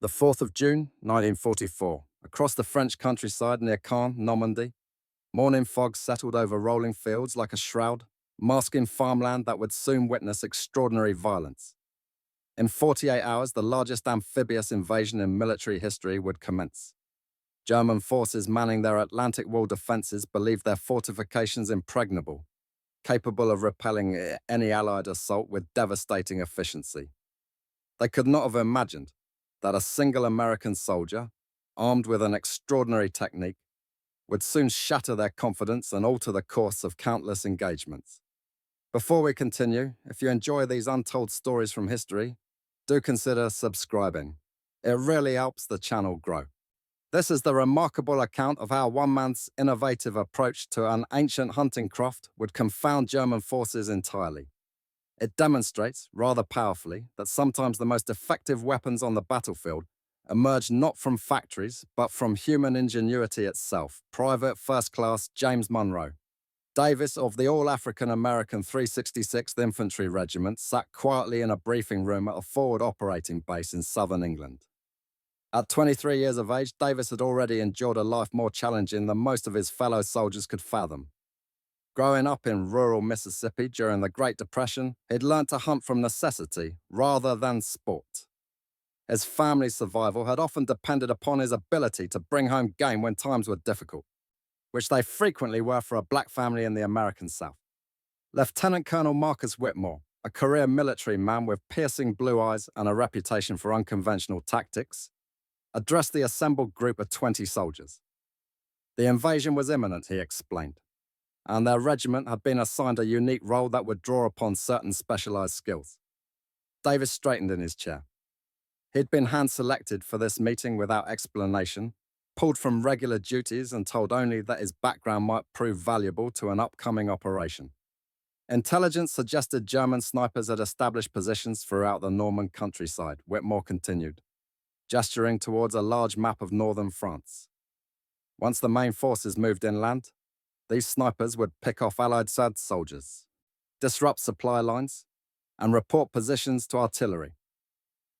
The 4th of June, 1944. Across the French countryside near Caen, Normandy, morning fog settled over rolling fields like a shroud, masking farmland that would soon witness extraordinary violence. In 48 hours, the largest amphibious invasion in military history would commence. German forces manning their Atlantic Wall defenses believed their fortifications impregnable, capable of repelling any Allied assault with devastating efficiency. They could not have imagined that a single American soldier, armed with an extraordinary technique, would soon shatter their confidence and alter the course of countless engagements. Before we continue, if you enjoy these untold stories from history, do consider subscribing. It really helps the channel grow. This is the remarkable account of how one man's innovative approach to an ancient hunting craft would confound German forces entirely. It demonstrates, rather powerfully, that sometimes the most effective weapons on the battlefield emerge not from factories, but from human ingenuity itself. Private First Class James Monroe. Davis of the All-African American 366th Infantry Regiment sat quietly in a briefing room at a forward operating base in southern England. At 23 years of age, Davis had already endured a life more challenging than most of his fellow soldiers could fathom. Growing up in rural Mississippi during the Great Depression, he'd learned to hunt from necessity rather than sport. His family's survival had often depended upon his ability to bring home game when times were difficult, which they frequently were for a black family in the American South. Lieutenant Colonel Marcus Whitmore, a career military man with piercing blue eyes and a reputation for unconventional tactics, addressed the assembled group of 20 soldiers. The invasion was imminent, he explained, and their regiment had been assigned a unique role that would draw upon certain specialized skills. Davis straightened in his chair. He'd been hand-selected for this meeting without explanation, pulled from regular duties and told only that his background might prove valuable to an upcoming operation. Intelligence suggested German snipers had established positions throughout the Norman countryside, Whitmore continued, gesturing towards a large map of northern France. Once the main forces moved inland, these snipers would pick off Allied soldiers, disrupt supply lines, and report positions to artillery.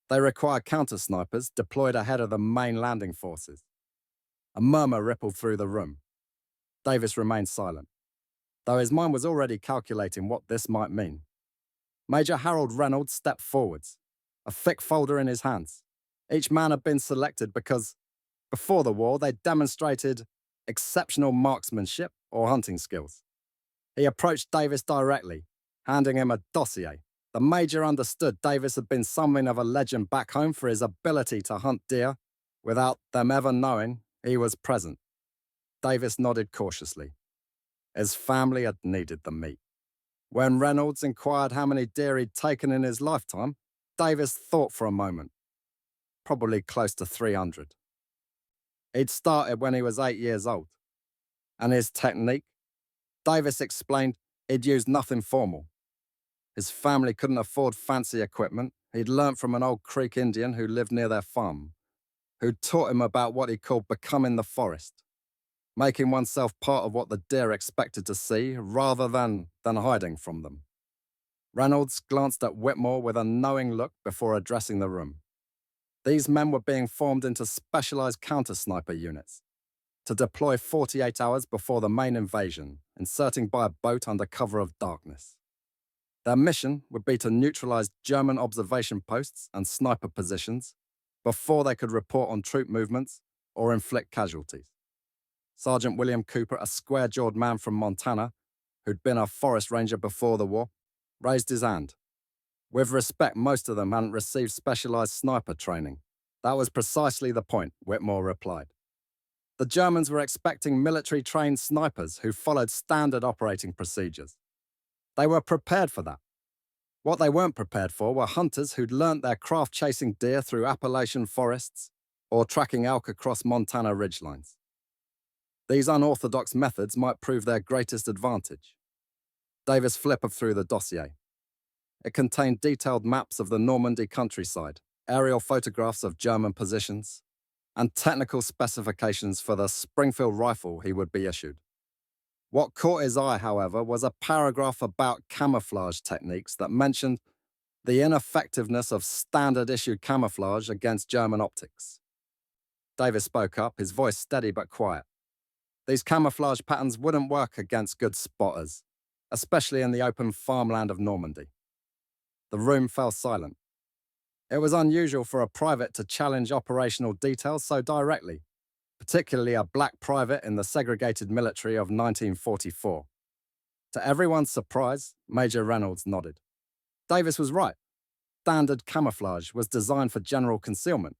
They required counter-snipers deployed ahead of the main landing forces. A murmur rippled through the room. Davis remained silent, though his mind was already calculating what this might mean. Major Harold Reynolds stepped forwards, a thick folder in his hands. Each man had been selected because, before the war, they demonstrated exceptional marksmanship or hunting skills. He approached Davis directly, handing him a dossier. The major understood Davis had been something of a legend back home for his ability to hunt deer without them ever knowing he was present. Davis nodded cautiously. His family had needed the meat. When Reynolds inquired how many deer he'd taken in his lifetime, Davis thought for a moment. Probably close to 300. He'd started when he was 8 years old. And his technique? Davis explained he'd used nothing formal. His family couldn't afford fancy equipment. He'd learnt from an old Creek Indian who lived near their farm, who'd taught him about what he called becoming the forest, making oneself part of what the deer expected to see rather than hiding from them. Reynolds glanced at Whitmore with a knowing look before addressing the room. These men were being formed into specialized counter-sniper units to deploy 48 hours before the main invasion, inserting by a boat under cover of darkness. Their mission would be to neutralize German observation posts and sniper positions before they could report on troop movements or inflict casualties. Sergeant William Cooper, a square-jawed man from Montana, who'd been a forest ranger before the war, raised his hand. With respect, most of them hadn't received specialized sniper training. That was precisely the point, Whitmore replied. The Germans were expecting military-trained snipers who followed standard operating procedures. They were prepared for that. What they weren't prepared for were hunters who'd learnt their craft chasing deer through Appalachian forests or tracking elk across Montana ridgelines. These unorthodox methods might prove their greatest advantage. Davis flipped through the dossier. It contained detailed maps of the Normandy countryside, aerial photographs of German positions, and technical specifications for the Springfield rifle he would be issued. What caught his eye, however, was a paragraph about camouflage techniques that mentioned the ineffectiveness of standard-issue camouflage against German optics. Davis spoke up, his voice steady but quiet. These camouflage patterns wouldn't work against good spotters, especially in the open farmland of Normandy. The room fell silent. It was unusual for a private to challenge operational details so directly, particularly a black private in the segregated military of 1944. To everyone's surprise, Major Reynolds nodded. Davis was right. Standard camouflage was designed for general concealment,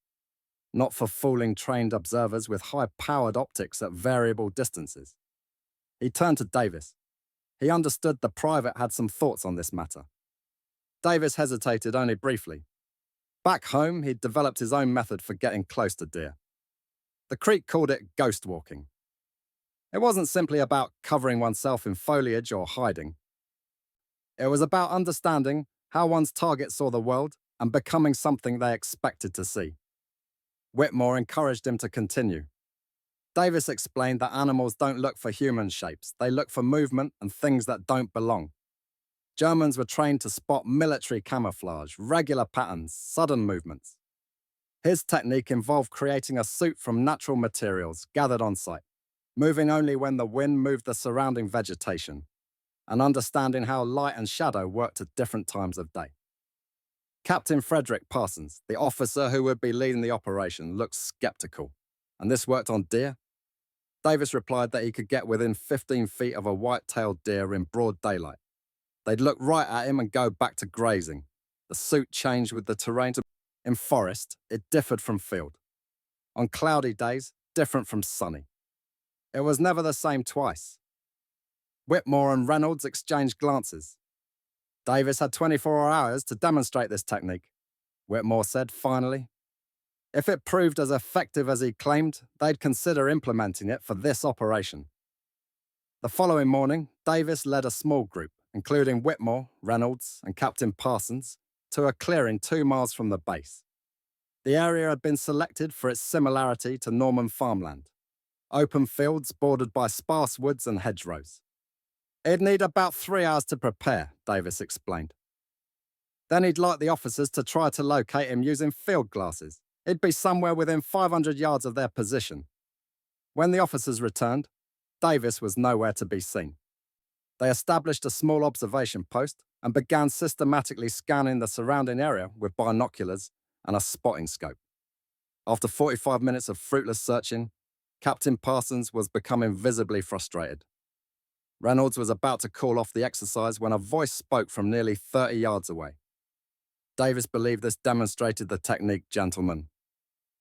not for fooling trained observers with high-powered optics at variable distances. He turned to Davis. He understood the private had some thoughts on this matter. Davis hesitated only briefly. Back home, he'd developed his own method for getting close to deer. The Creek called it ghost walking. It wasn't simply about covering oneself in foliage or hiding. It was about understanding how one's target saw the world and becoming something they expected to see. Whitmore encouraged him to continue. Davis explained that animals don't look for human shapes, they look for movement and things that don't belong. Germans were trained to spot military camouflage, regular patterns, sudden movements. His technique involved creating a suit from natural materials gathered on site, moving only when the wind moved the surrounding vegetation, and understanding how light and shadow worked at different times of day. Captain Frederick Parsons, the officer who would be leading the operation, looked skeptical. And this worked on deer? Davis replied that he could get within 15 feet of a white-tailed deer in broad daylight. They'd look right at him and go back to grazing. The suit changed with the terrain. In forest, it differed from field. On cloudy days, different from sunny. It was never the same twice. Whitmore and Reynolds exchanged glances. Davis had 24 hours to demonstrate this technique, Whitmore said finally. If it proved as effective as he claimed, they'd consider implementing it for this operation. The following morning, Davis led a small group, including Whitmore, Reynolds, and Captain Parsons, to a clearing 2 miles from the base. The area had been selected for its similarity to Norman farmland, open fields bordered by sparse woods and hedgerows. He'd need about 3 hours to prepare, Davis explained. Then he'd like the officers to try to locate him using field glasses. He'd be somewhere within 500 yards of their position. When the officers returned, Davis was nowhere to be seen. They established a small observation post and began systematically scanning the surrounding area with binoculars and a spotting scope. After 45 minutes of fruitless searching, Captain Parsons was becoming visibly frustrated. Reynolds was about to call off the exercise when a voice spoke from nearly 30 yards away. Davis believed this demonstrated the technique, gentlemen.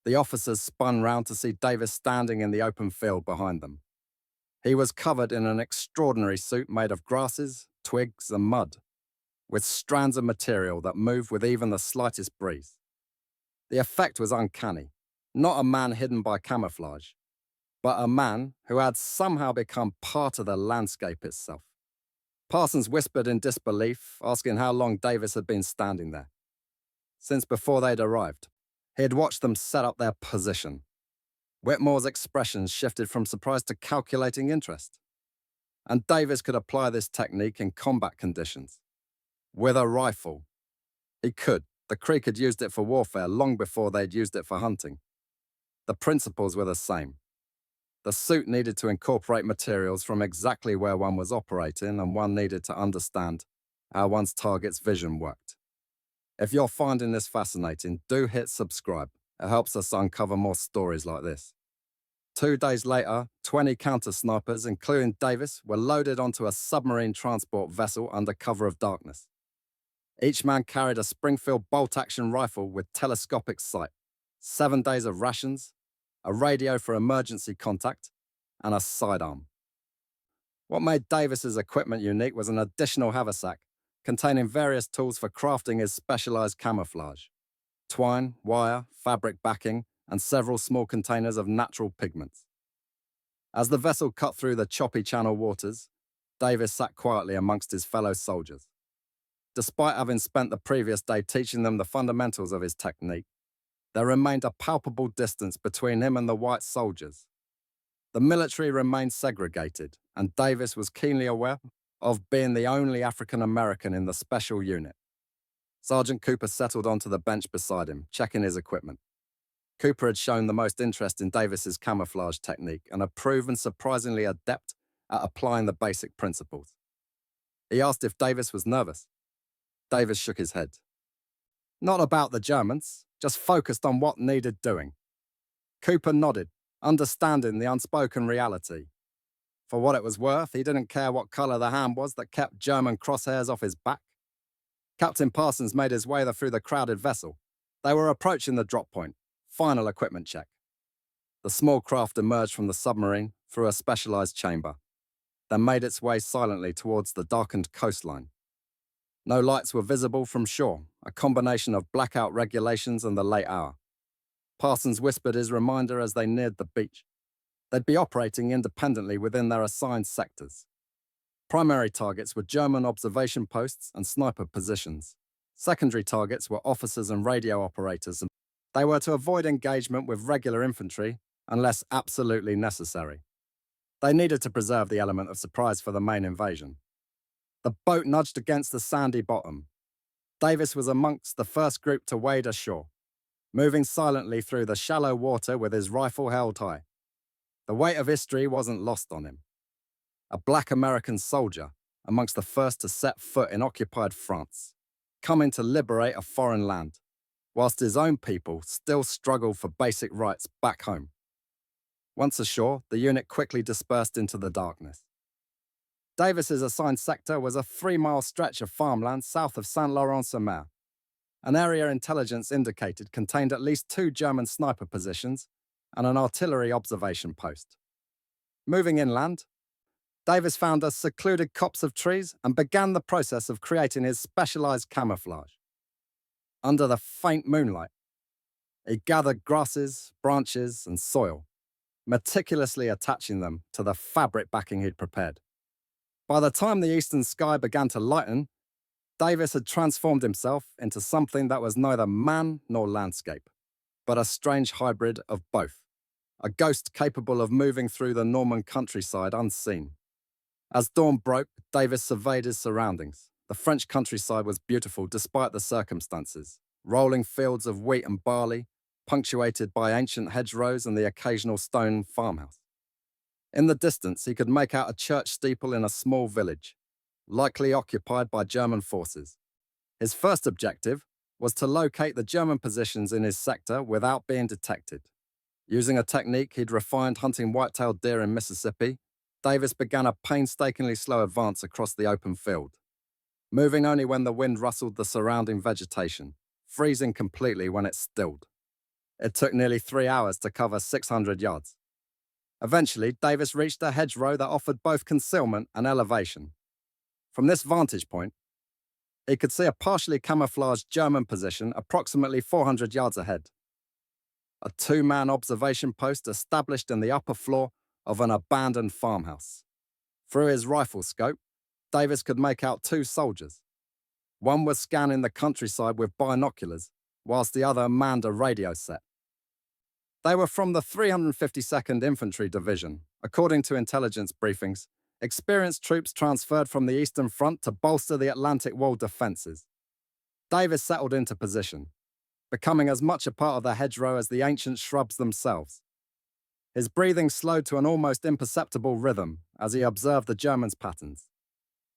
The officers spun round to see Davis standing in the open field behind them. He was covered in an extraordinary suit made of grasses, twigs, and mud, with strands of material that moved with even the slightest breeze. The effect was uncanny. Not a man hidden by camouflage, but a man who had somehow become part of the landscape itself. Parsons whispered in disbelief, asking how long Davis had been standing there. Since before they'd arrived, he had watched them set up their position. Whitmore's expression shifted from surprise to calculating interest. And Davis could apply this technique in combat conditions. With a rifle. He could. The Creek had used it for warfare long before they'd used it for hunting. The principles were the same. The suit needed to incorporate materials from exactly where one was operating, and one needed to understand how one's target's vision worked. If you're finding this fascinating, do hit subscribe. It helps us uncover more stories like this. 2 days later, 20 counter-snipers, including Davis, were loaded onto a submarine transport vessel under cover of darkness. Each man carried a Springfield bolt-action rifle with telescopic sight, 7 days of rations, a radio for emergency contact, and a sidearm. What made Davis's equipment unique was an additional haversack containing various tools for crafting his specialized camouflage: twine, wire, fabric backing, and several small containers of natural pigments. As the vessel cut through the choppy channel waters, Davis sat quietly amongst his fellow soldiers. Despite having spent the previous day teaching them the fundamentals of his technique, there remained a palpable distance between him and the white soldiers. The military remained segregated, and Davis was keenly aware of being the only African American in the special unit. Sergeant Cooper settled onto the bench beside him, checking his equipment. Cooper had shown the most interest in Davis's camouflage technique and had proven surprisingly adept at applying the basic principles. He asked if Davis was nervous. Davis shook his head. Not about the Germans, just focused on what needed doing. Cooper nodded, understanding the unspoken reality. For what it was worth, he didn't care what colour the hand was that kept German crosshairs off his back. Captain Parsons made his way through the crowded vessel. They were approaching the drop point. Final equipment check. The small craft emerged from the submarine through a specialized chamber, then made its way silently towards the darkened coastline. No lights were visible from shore, a combination of blackout regulations and the late hour. Parsons whispered his reminder as they neared the beach. They'd be operating independently within their assigned sectors. Primary targets were German observation posts and sniper positions. Secondary targets were officers and radio operators. They were to avoid engagement with regular infantry unless absolutely necessary. They needed to preserve the element of surprise for the main invasion. The boat nudged against the sandy bottom. Davis was amongst the first group to wade ashore, moving silently through the shallow water with his rifle held high. The weight of history wasn't lost on him. A black American soldier amongst the first to set foot in occupied France, coming to liberate a foreign land, whilst his own people still struggled for basic rights back home. Once ashore, the unit quickly dispersed into the darkness. Davis's assigned sector was a 3-mile stretch of farmland south of Saint-Laurent-sur-Mer. An area intelligence indicated contained at least 2 German sniper positions and an artillery observation post. Moving inland, Davis found a secluded copse of trees and began the process of creating his specialized camouflage. Under the faint moonlight, he gathered grasses, branches, and soil, meticulously attaching them to the fabric backing he'd prepared. By the time the eastern sky began to lighten, Davis had transformed himself into something that was neither man nor landscape, but a strange hybrid of both, a ghost capable of moving through the Norman countryside unseen. As dawn broke, Davis surveyed his surroundings. The French countryside was beautiful despite the circumstances. Rolling fields of wheat and barley, punctuated by ancient hedgerows and the occasional stone farmhouse. In the distance, he could make out a church steeple in a small village, likely occupied by German forces. His first objective was to locate the German positions in his sector without being detected. Using a technique he'd refined hunting white-tailed deer in Mississippi, Davis began a painstakingly slow advance across the open field, moving only when the wind rustled the surrounding vegetation, freezing completely when it stilled. It took nearly 3 hours to cover 600 yards. Eventually, Davis reached a hedgerow that offered both concealment and elevation. From this vantage point, he could see a partially camouflaged German position approximately 400 yards ahead. A 2-man observation post established in the upper floor of an abandoned farmhouse. Through his rifle scope, Davis could make out 2 soldiers. One was scanning the countryside with binoculars, whilst the other manned a radio set. They were from the 352nd Infantry Division, according to intelligence briefings, experienced troops transferred from the Eastern Front to bolster the Atlantic Wall defences. Davis settled into position, becoming as much a part of the hedgerow as the ancient shrubs themselves. His breathing slowed to an almost imperceptible rhythm as he observed the Germans' patterns.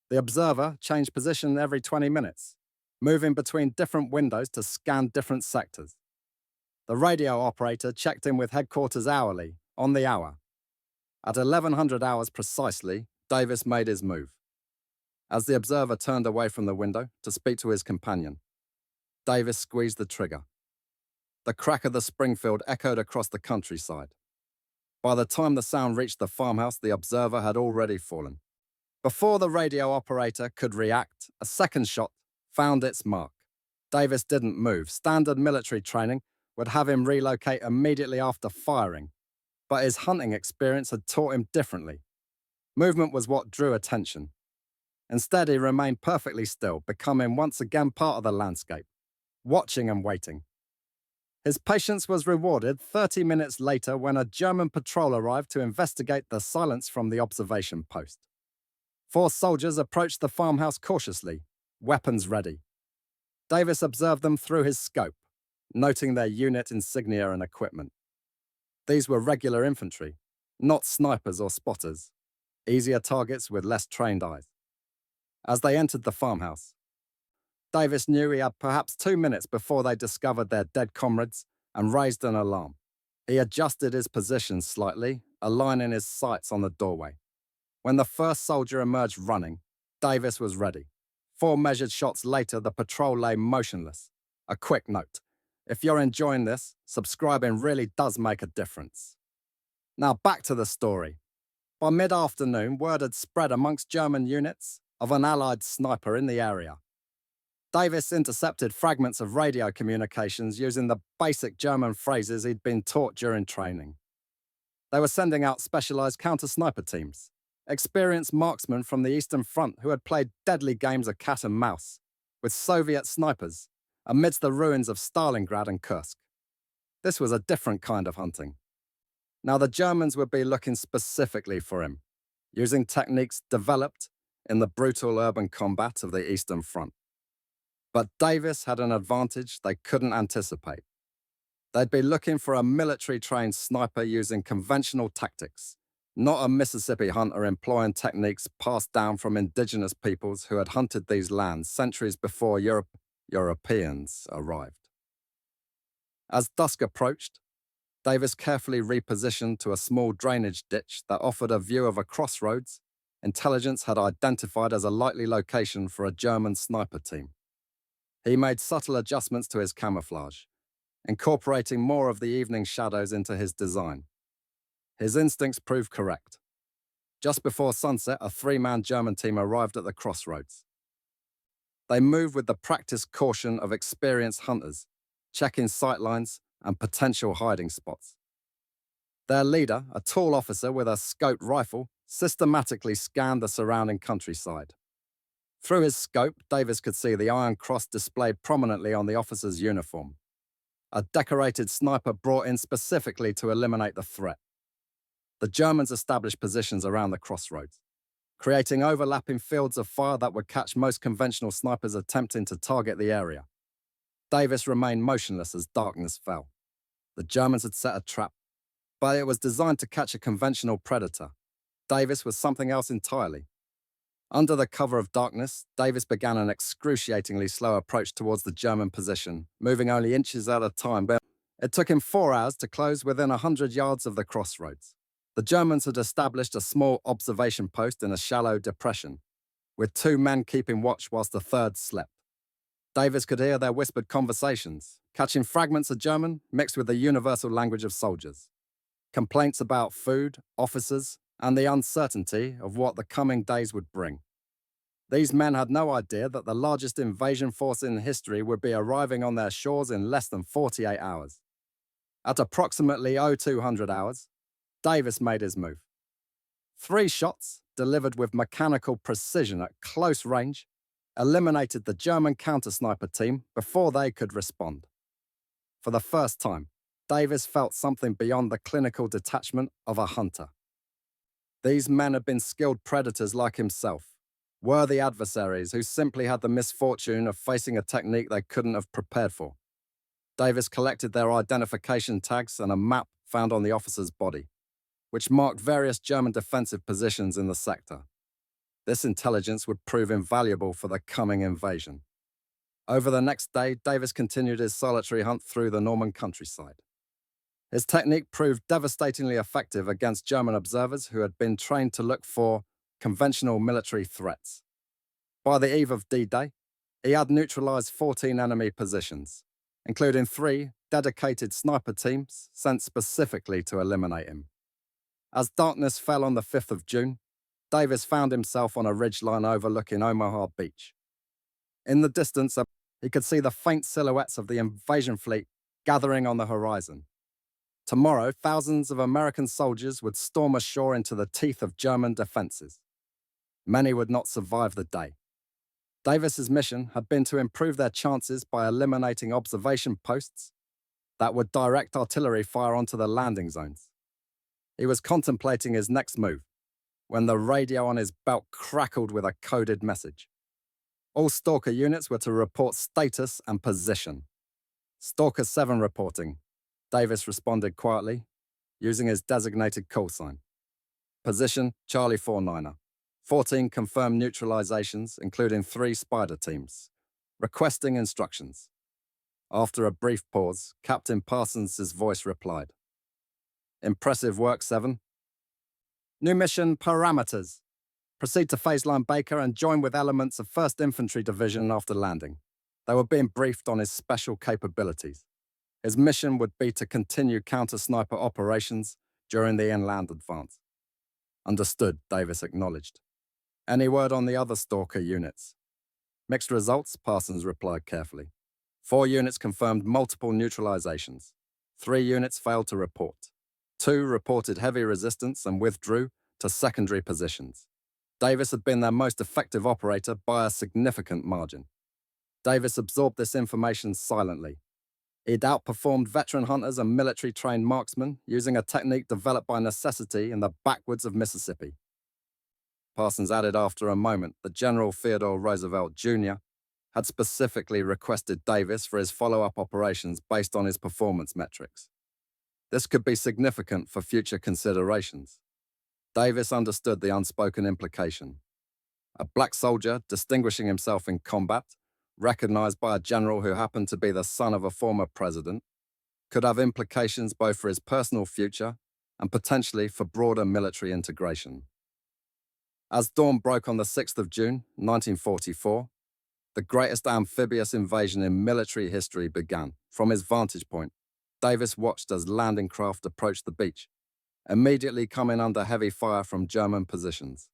The observer changed position every 20 minutes, moving between different windows to scan different sectors. The radio operator checked in with headquarters hourly, on the hour. At 1100 hours precisely, Davis made his move. As the observer turned away from the window to speak to his companion, Davis squeezed the trigger. The crack of the Springfield echoed across the countryside. By the time the sound reached the farmhouse, the observer had already fallen. Before the radio operator could react, a second shot found its mark. Davis didn't move. Standard military training would have him relocate immediately after firing, but his hunting experience had taught him differently. Movement was what drew attention. Instead, he remained perfectly still, becoming once again part of the landscape, watching and waiting. His patience was rewarded 30 minutes later when a German patrol arrived to investigate the silence from the observation post. 4 soldiers approached the farmhouse cautiously, weapons ready. Davis observed them through his scope, noting their unit insignia and equipment. These were regular infantry, not snipers or spotters, easier targets with less trained eyes. As they entered the farmhouse, Davis knew he had perhaps 2 minutes before they discovered their dead comrades and raised an alarm. He adjusted his position slightly, aligning his sights on the doorway. When the first soldier emerged running, Davis was ready. 4 measured shots later, the patrol lay motionless. A quick note: if you're enjoying this, subscribing really does make a difference. Now back to the story. By mid-afternoon, word had spread amongst German units of an Allied sniper in the area. Davis intercepted fragments of radio communications using the basic German phrases he'd been taught during training. They were sending out specialized counter-sniper teams, experienced marksmen from the Eastern Front who had played deadly games of cat and mouse with Soviet snipers amidst the ruins of Stalingrad and Kursk. This was a different kind of hunting. Now the Germans would be looking specifically for him, using techniques developed in the brutal urban combat of the Eastern Front. But Davis had an advantage they couldn't anticipate. They'd be looking for a military-trained sniper using conventional tactics, not a Mississippi hunter employing techniques passed down from indigenous peoples who had hunted these lands centuries before Europeans arrived. As dusk approached, Davis carefully repositioned to a small drainage ditch that offered a view of a crossroads intelligence had identified as a likely location for a German sniper team. He made subtle adjustments to his camouflage, incorporating more of the evening shadows into his design. His instincts proved correct. Just before sunset, a 3-man German team arrived at the crossroads. They moved with the practiced caution of experienced hunters, checking sightlines and potential hiding spots. Their leader, a tall officer with a scoped rifle, systematically scanned the surrounding countryside. Through his scope, Davis could see the Iron Cross displayed prominently on the officer's uniform, a decorated sniper brought in specifically to eliminate the threat. The Germans established positions around the crossroads, creating overlapping fields of fire that would catch most conventional snipers attempting to target the area. Davis remained motionless as darkness fell. The Germans had set a trap, but it was designed to catch a conventional predator. Davis was something else entirely. Under the cover of darkness, Davis began an excruciatingly slow approach towards the German position, moving only inches at a time. But it took him 4 hours to close within 100 yards of the crossroads. The Germans had established a small observation post in a shallow depression, with 2 men keeping watch whilst the third slept. Davis could hear their whispered conversations, catching fragments of German mixed with the universal language of soldiers. Complaints about food, officers, and the uncertainty of what the coming days would bring. These men had no idea that the largest invasion force in history would be arriving on their shores in less than 48 hours. At approximately 0200 hours, Davis made his move. 3 shots, delivered with mechanical precision at close range, eliminated the German counter-sniper team before they could respond. For the first time, Davis felt something beyond the clinical detachment of a hunter. These men had been skilled predators like himself, worthy adversaries who simply had the misfortune of facing a technique they couldn't have prepared for. Davis collected their identification tags and a map found on the officer's body, which marked various German defensive positions in the sector. This intelligence would prove invaluable for the coming invasion. Over the next day, Davis continued his solitary hunt through the Norman countryside. His technique proved devastatingly effective against German observers who had been trained to look for conventional military threats. By the eve of D-Day, he had neutralized 14 enemy positions, including 3 dedicated sniper teams sent specifically to eliminate him. As darkness fell on the 5th of June, Davis found himself on a ridgeline overlooking Omaha Beach. In the distance, he could see the faint silhouettes of the invasion fleet gathering on the horizon. Tomorrow, thousands of American soldiers would storm ashore into the teeth of German defenses. Many would not survive the day. Davis's mission had been to improve their chances by eliminating observation posts that would direct artillery fire onto the landing zones. He was contemplating his next move when the radio on his belt crackled with a coded message. All Stalker units were to report status and position. Stalker 7 reporting. Davis responded quietly, using his designated call sign. Position, Charlie 49er. 14 confirmed neutralizations, including 3 spider teams. Requesting instructions. After a brief pause, Captain Parsons' voice replied. Impressive work, 7. New mission parameters. Proceed to phase line Baker and join with elements of 1st Infantry Division after landing. They were being briefed on his special capabilities. His mission would be to continue counter-sniper operations during the inland advance. Understood, Davis acknowledged. Any word on the other Stalker units? Mixed results, Parsons replied carefully. 4 units confirmed multiple neutralizations. 3 units failed to report. 2 reported heavy resistance and withdrew to secondary positions. Davis had been their most effective operator by a significant margin. Davis absorbed this information silently. He'd outperformed veteran hunters and military-trained marksmen using a technique developed by necessity in the backwoods of Mississippi. Parsons added after a moment that General Theodore Roosevelt Jr. had specifically requested Davis for his follow-up operations based on his performance metrics. This could be significant for future considerations. Davis understood the unspoken implication. A black soldier distinguishing himself in combat, recognized by a general who happened to be the son of a former president, could have implications both for his personal future and potentially for broader military integration. As dawn broke on the 6th of June, 1944, the greatest amphibious invasion in military history began. From his vantage point, Davis watched as landing craft approached the beach, immediately coming under heavy fire from German positions.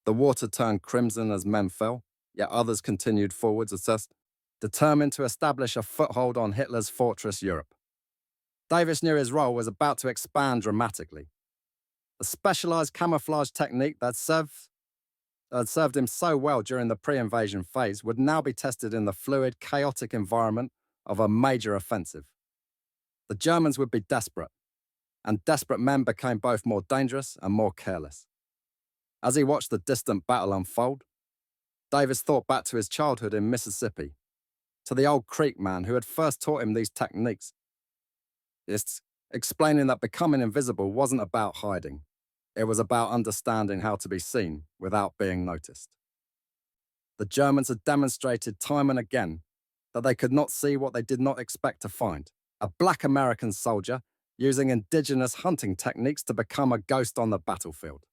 The water turned crimson as men fell, yet others continued forwards determined to establish a foothold on Hitler's fortress Europe. Davis knew his role was about to expand dramatically. The specialized camouflage technique that had served him so well during the pre-invasion phase would now be tested in the fluid, chaotic environment of a major offensive. The Germans would be desperate, and desperate men became both more dangerous and more careless. As he watched the distant battle unfold, Davis thought back to his childhood in Mississippi, to the old Creek man who had first taught him these techniques. It's explaining that becoming invisible wasn't about hiding. It was about understanding how to be seen without being noticed. The Germans had demonstrated time and again that they could not see what they did not expect to find. A black American soldier using indigenous hunting techniques to become a ghost on the battlefield.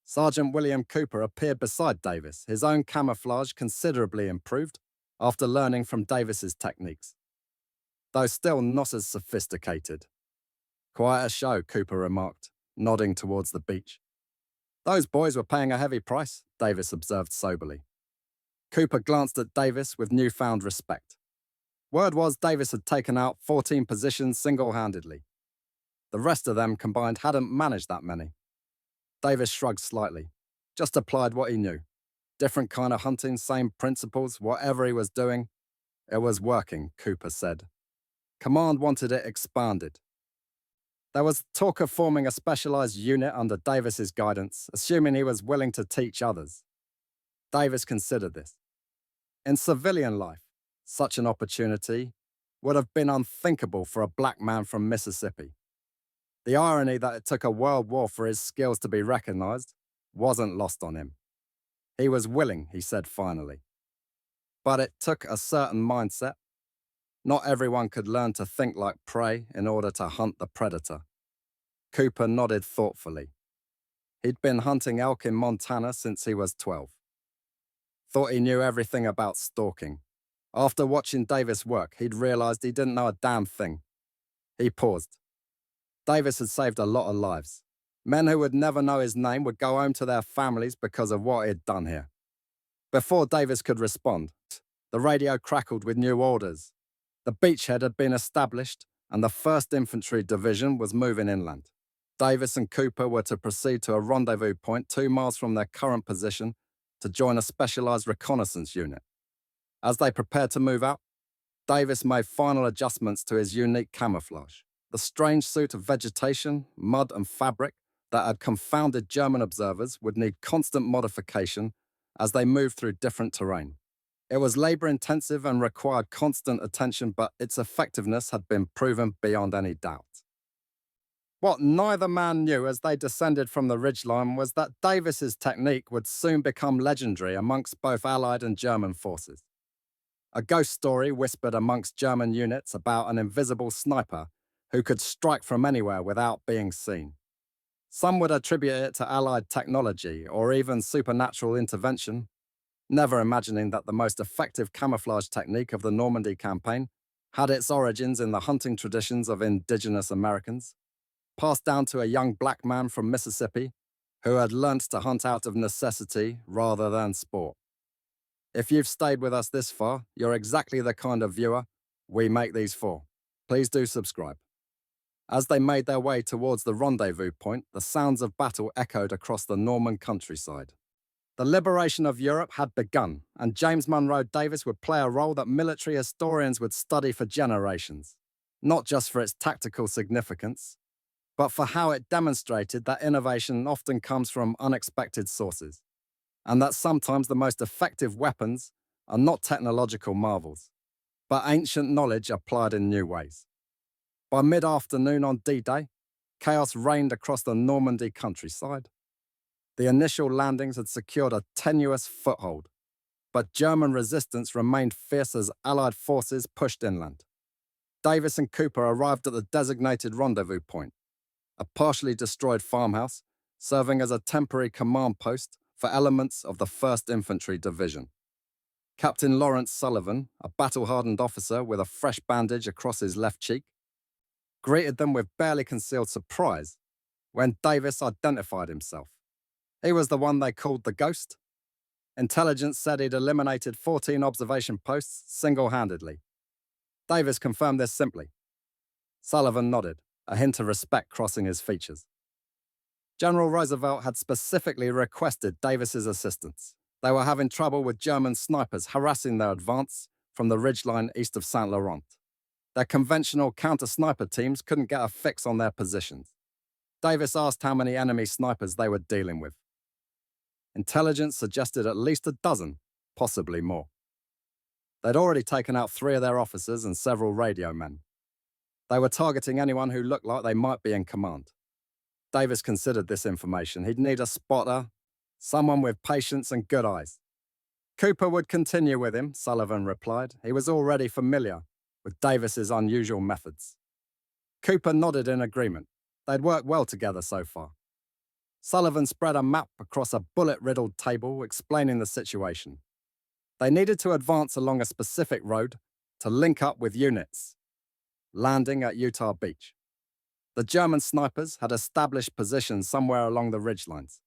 Sergeant William Cooper appeared beside Davis, his own camouflage considerably improved after learning from Davis's techniques, though still not as sophisticated. Quite a show, Cooper remarked, nodding towards the beach. Those boys were paying a heavy price, Davis observed soberly. Cooper glanced at Davis with newfound respect. Word was Davis had taken out 14 positions single-handedly. The rest of them combined hadn't managed that many. Davis shrugged slightly, just applied what he knew. Different kind of hunting, same principles, whatever he was doing. It was working, Cooper said. Command wanted it expanded. There was talk of forming a specialized unit under Davis's guidance, assuming he was willing to teach others. Davis considered this. In civilian life, such an opportunity would have been unthinkable for a black man from Mississippi. The irony that it took a world war for his skills to be recognized wasn't lost on him. He was willing, he said finally. But it took a certain mindset. Not everyone could learn to think like prey in order to hunt the predator. Cooper nodded thoughtfully. He'd been hunting elk in Montana since he was 12. Thought he knew everything about stalking. After watching Davis work, he'd realized he didn't know a damn thing. He paused. Davis had saved a lot of lives. Men who would never know his name would go home to their families because of what he'd done here. Before Davis could respond, the radio crackled with new orders. The beachhead had been established, and the 1st Infantry Division was moving inland. Davis and Cooper were to proceed to a rendezvous point 2 miles from their current position to join a specialized reconnaissance unit. As they prepared to move out, Davis made final adjustments to his unique camouflage. The strange suit of vegetation, mud, and fabric that had confounded German observers would need constant modification as they moved through different terrain. It was labor-intensive and required constant attention, but its effectiveness had been proven beyond any doubt. What neither man knew as they descended from the ridgeline was that Davis's technique would soon become legendary amongst both Allied and German forces. A ghost story whispered amongst German units about an invisible sniper who could strike from anywhere without being seen. Some would attribute it to Allied technology or even supernatural intervention, never imagining that the most effective camouflage technique of the Normandy campaign had its origins in the hunting traditions of Indigenous Americans, passed down to a young black man from Mississippi who had learnt to hunt out of necessity rather than sport. If you've stayed with us this far, you're exactly the kind of viewer we make these for. Please do subscribe. As they made their way towards the rendezvous point, the sounds of battle echoed across the Norman countryside. The liberation of Europe had begun, and James Monroe Davis would play a role that military historians would study for generations, not just for its tactical significance, but for how it demonstrated that innovation often comes from unexpected sources, and that sometimes the most effective weapons are not technological marvels, but ancient knowledge applied in new ways. By mid-afternoon on D-Day, chaos reigned across the Normandy countryside. The initial landings had secured a tenuous foothold, but German resistance remained fierce as Allied forces pushed inland. Davis and Cooper arrived at the designated rendezvous point, a partially destroyed farmhouse serving as a temporary command post for elements of the 1st Infantry Division. Captain Lawrence Sullivan, a battle-hardened officer with a fresh bandage across his left cheek, greeted them with barely concealed surprise when Davis identified himself. He was the one they called the Ghost. Intelligence said he'd eliminated 14 observation posts single-handedly. Davis confirmed this simply. Sullivan nodded, a hint of respect crossing his features. General Roosevelt had specifically requested Davis's assistance. They were having trouble with German snipers harassing their advance from the ridgeline east of Saint Laurent. Their conventional counter-sniper teams couldn't get a fix on their positions. Davis asked how many enemy snipers they were dealing with. Intelligence suggested at least a dozen, possibly more. They'd already taken out 3 of their officers and several radio men. They were targeting anyone who looked like they might be in command. Davis considered this information. He'd need a spotter, someone with patience and good eyes. Cooper would continue with him, Sullivan replied. He was already familiar with Davis's unusual methods. Cooper nodded in agreement. They'd worked well together so far. Sullivan spread a map across a bullet-riddled table explaining the situation. They needed to advance along a specific road to link up with units, landing at Utah Beach. The German snipers had established positions somewhere along the ridgelines,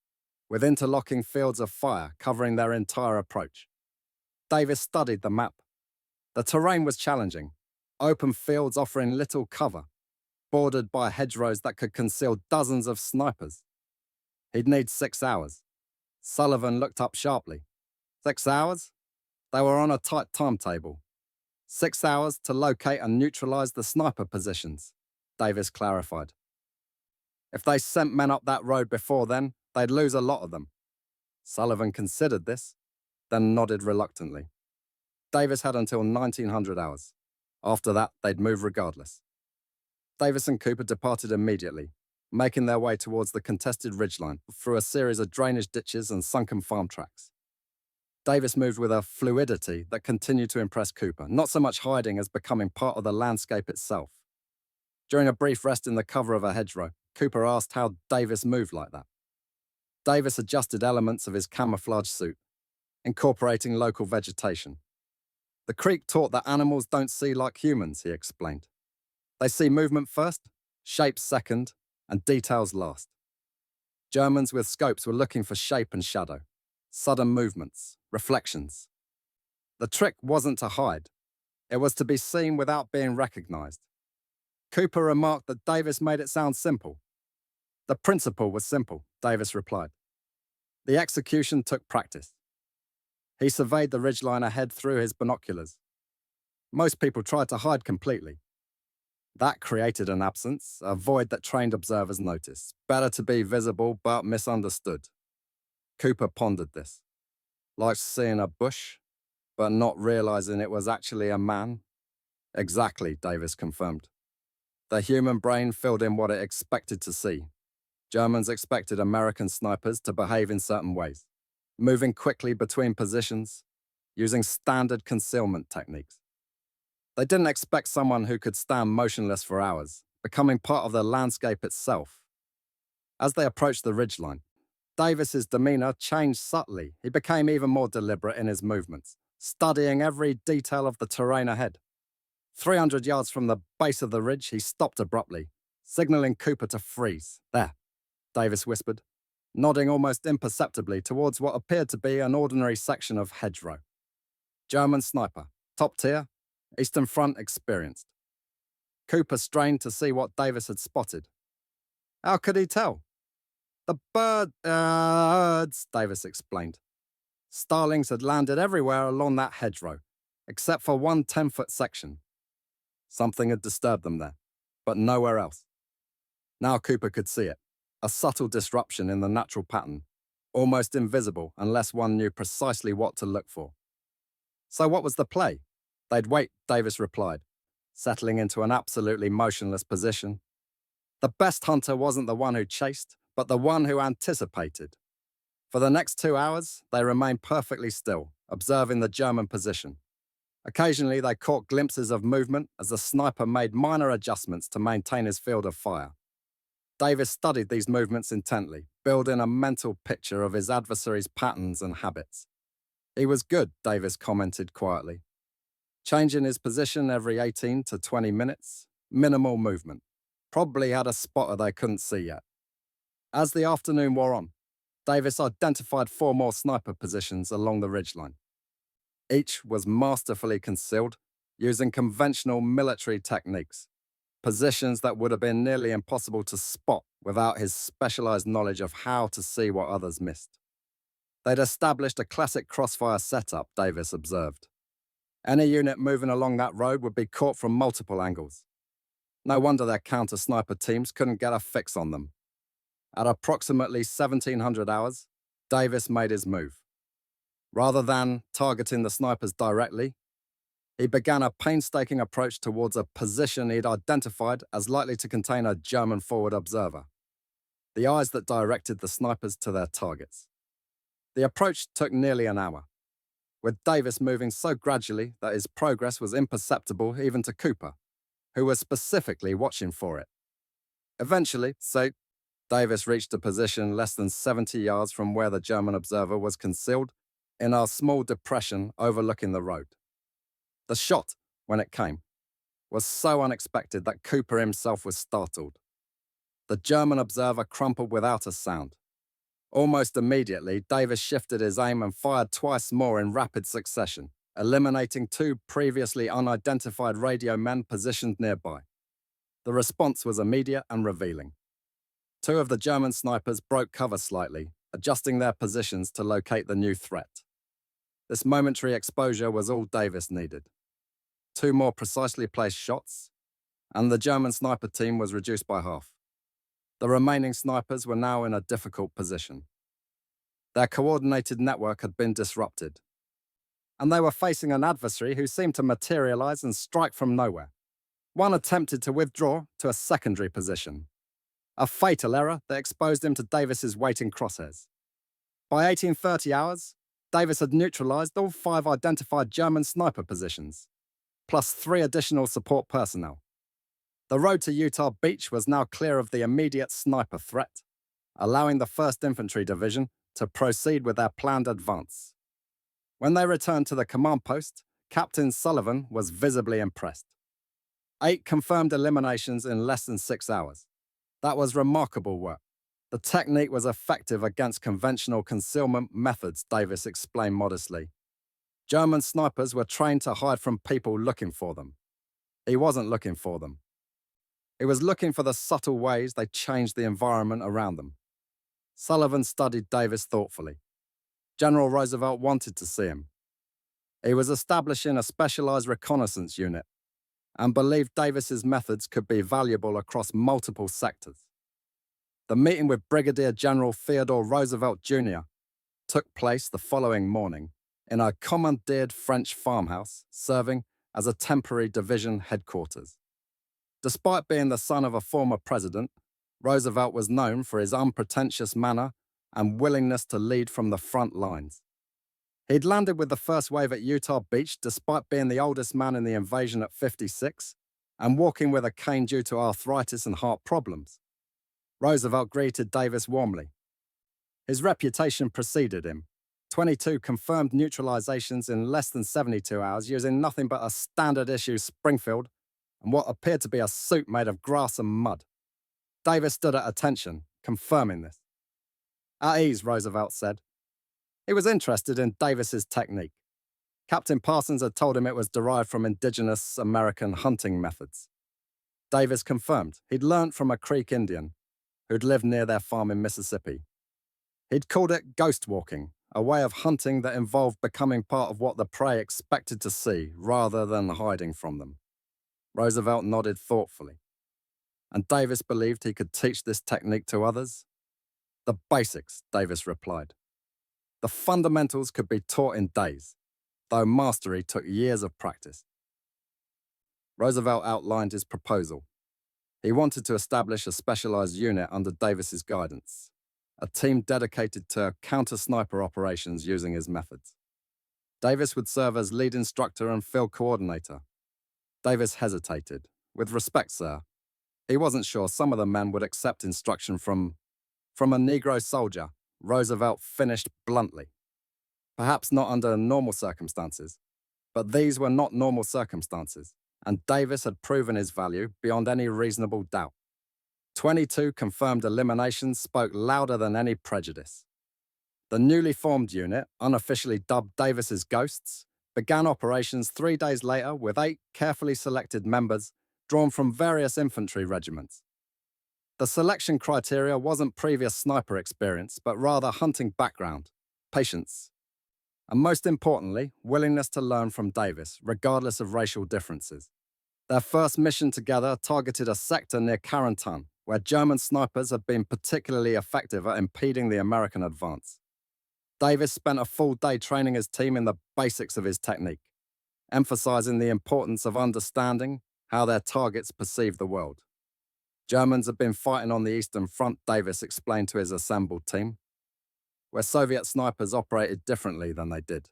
with interlocking fields of fire covering their entire approach. Davis studied the map. The terrain was challenging, open fields offering little cover, bordered by hedgerows that could conceal dozens of snipers. He'd need 6 hours. Sullivan looked up sharply. 6 hours? They were on a tight timetable. 6 hours to locate and neutralize the sniper positions, Davis clarified. If they sent men up that road before then, they'd lose a lot of them. Sullivan considered this, then nodded reluctantly. Davis had until 1900 hours. After that, they'd move regardless. Davis and Cooper departed immediately, making their way towards the contested ridgeline through a series of drainage ditches and sunken farm tracks. Davis moved with a fluidity that continued to impress Cooper, not so much hiding as becoming part of the landscape itself. During a brief rest in the cover of a hedgerow, Cooper asked how Davis moved like that. Davis adjusted elements of his camouflage suit, incorporating local vegetation. The creek taught that animals don't see like humans, he explained. They see movement first, shapes second, and details last. Germans with scopes were looking for shape and shadow, sudden movements, reflections. The trick wasn't to hide. It was to be seen without being recognized. Cooper remarked that Davis made it sound simple. The principle was simple, Davis replied. The execution took practice. He surveyed the ridgeline ahead through his binoculars. Most people tried to hide completely. That created an absence, a void that trained observers noticed. Better to be visible but misunderstood. Cooper pondered this. Like seeing a bush, but not realizing it was actually a man? Exactly, Davis confirmed. The human brain filled in what it expected to see. Germans expected American snipers to behave in certain ways, moving quickly between positions, using standard concealment techniques. They didn't expect someone who could stand motionless for hours, becoming part of the landscape itself. As they approached the ridgeline, Davis's demeanor changed subtly. He became even more deliberate in his movements, studying every detail of the terrain ahead. 300 yards from the base of the ridge, he stopped abruptly, signaling Cooper to freeze. There, Davis whispered, nodding almost imperceptibly towards what appeared to be an ordinary section of hedgerow. German sniper, top tier, Eastern Front experienced. Cooper strained to see what Davis had spotted. How could he tell? The birds, Davis explained. Starlings had landed everywhere along that hedgerow, except for one 10-foot section. Something had disturbed them there, but nowhere else. Now Cooper could see it, a subtle disruption in the natural pattern, almost invisible unless one knew precisely what to look for. So what was the play? They'd wait, Davis replied, settling into an absolutely motionless position. The best hunter wasn't the one who chased, but the one who anticipated. For the next 2 hours, they remained perfectly still, observing the German position. Occasionally, they caught glimpses of movement as the sniper made minor adjustments to maintain his field of fire. Davis studied these movements intently, building a mental picture of his adversary's patterns and habits. He was good, Davis commented quietly. Changing his position every 18 to 20 minutes, minimal movement. Probably had a spotter they couldn't see yet. As the afternoon wore on, Davis identified 4 more sniper positions along the ridgeline. Each was masterfully concealed, using conventional military techniques, positions that would have been nearly impossible to spot without his specialized knowledge of how to see what others missed. They'd established a classic crossfire setup, Davis observed. Any unit moving along that road would be caught from multiple angles. No wonder their counter-sniper teams couldn't get a fix on them. At approximately 1700 hours, Davis made his move. Rather than targeting the snipers directly, he began a painstaking approach towards a position he'd identified as likely to contain a German forward observer. The eyes that directed the snipers to their targets. The approach took nearly an hour, with Davis moving so gradually that his progress was imperceptible even to Cooper, who was specifically watching for it. Eventually, Davis reached a position less than 70 yards from where the German observer was concealed in a small depression overlooking the road. The shot, when it came, was so unexpected that Cooper himself was startled. The German observer crumpled without a sound. Almost immediately, Davis shifted his aim and fired twice more in rapid succession, eliminating 2 previously unidentified radio men positioned nearby. The response was immediate and revealing. 2 of the German snipers broke cover slightly, adjusting their positions to locate the new threat. This momentary exposure was all Davis needed. 2 more precisely placed shots, and the German sniper team was reduced by half. The remaining snipers were now in a difficult position. Their coordinated network had been disrupted, and they were facing an adversary who seemed to materialize and strike from nowhere. One attempted to withdraw to a secondary position, a fatal error that exposed him to Davis's waiting crosshairs. By 1830 hours, Davis had neutralized all 5 identified German sniper positions, plus 3 additional support personnel. The road to Utah Beach was now clear of the immediate sniper threat, allowing the 1st Infantry Division to proceed with their planned advance. When they returned to the command post, Captain Sullivan was visibly impressed. 8 confirmed eliminations in less than 6 hours. That was remarkable work. The technique was effective against conventional concealment methods, Davis explained modestly. German snipers were trained to hide from people looking for them. He wasn't looking for them. He was looking for the subtle ways they changed the environment around them. Sullivan studied Davis thoughtfully. General Roosevelt wanted to see him. He was establishing a specialized reconnaissance unit and believed Davis's methods could be valuable across multiple sectors. The meeting with Brigadier General Theodore Roosevelt Jr. took place the following morning in a commandeered French farmhouse, serving as a temporary division headquarters. Despite being the son of a former president, Roosevelt was known for his unpretentious manner and willingness to lead from the front lines. He'd landed with the first wave at Utah Beach despite being the oldest man in the invasion at 56 and walking with a cane due to arthritis and heart problems. Roosevelt greeted Davis warmly. His reputation preceded him. 22 confirmed neutralizations in less than 72 hours using nothing but a standard-issue Springfield and what appeared to be a suit made of grass and mud. Davis stood at attention, confirming this. At ease, Roosevelt said. He was interested in Davis's technique. Captain Parsons had told him it was derived from indigenous American hunting methods. Davis confirmed he'd learnt from a Creek Indian who'd lived near their farm in Mississippi. He'd called it ghost walking, a way of hunting that involved becoming part of what the prey expected to see rather than hiding from them. Roosevelt nodded thoughtfully. And Davis believed he could teach this technique to others? The basics, Davis replied. The fundamentals could be taught in days, though mastery took years of practice. Roosevelt outlined his proposal. He wanted to establish a specialized unit under Davis's guidance, a team dedicated to counter-sniper operations using his methods. Davis would serve as lead instructor and field coordinator. Davis hesitated. With respect, sir. He wasn't sure some of the men would accept instruction from a Negro soldier, Roosevelt finished bluntly. Perhaps not under normal circumstances, but these were not normal circumstances, and Davis had proven his value beyond any reasonable doubt. 22 confirmed eliminations spoke louder than any prejudice. The newly formed unit, unofficially dubbed Davis's Ghosts, began operations 3 days later with 8 carefully selected members drawn from various infantry regiments. The selection criteria wasn't previous sniper experience, but rather hunting background, patience, and most importantly, willingness to learn from Davis, regardless of racial differences. Their first mission together targeted a sector near Carentan, where German snipers had been particularly effective at impeding the American advance. Davis spent a full day training his team in the basics of his technique, emphasizing the importance of understanding how their targets perceive the world. Germans had been fighting on the Eastern Front, Davis explained to his assembled team, where Soviet snipers operated differently than they did.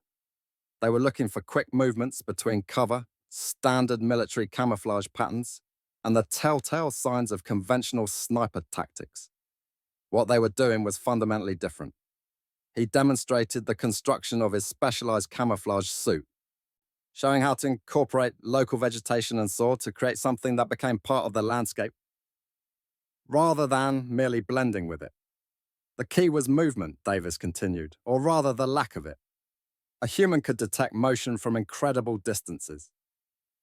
They were looking for quick movements between cover, standard military camouflage patterns, and the telltale signs of conventional sniper tactics. What they were doing was fundamentally different. He demonstrated the construction of his specialized camouflage suit, showing how to incorporate local vegetation and soil to create something that became part of the landscape, rather than merely blending with it. The key was movement, Davis continued, or rather the lack of it. A human could detect motion from incredible distances.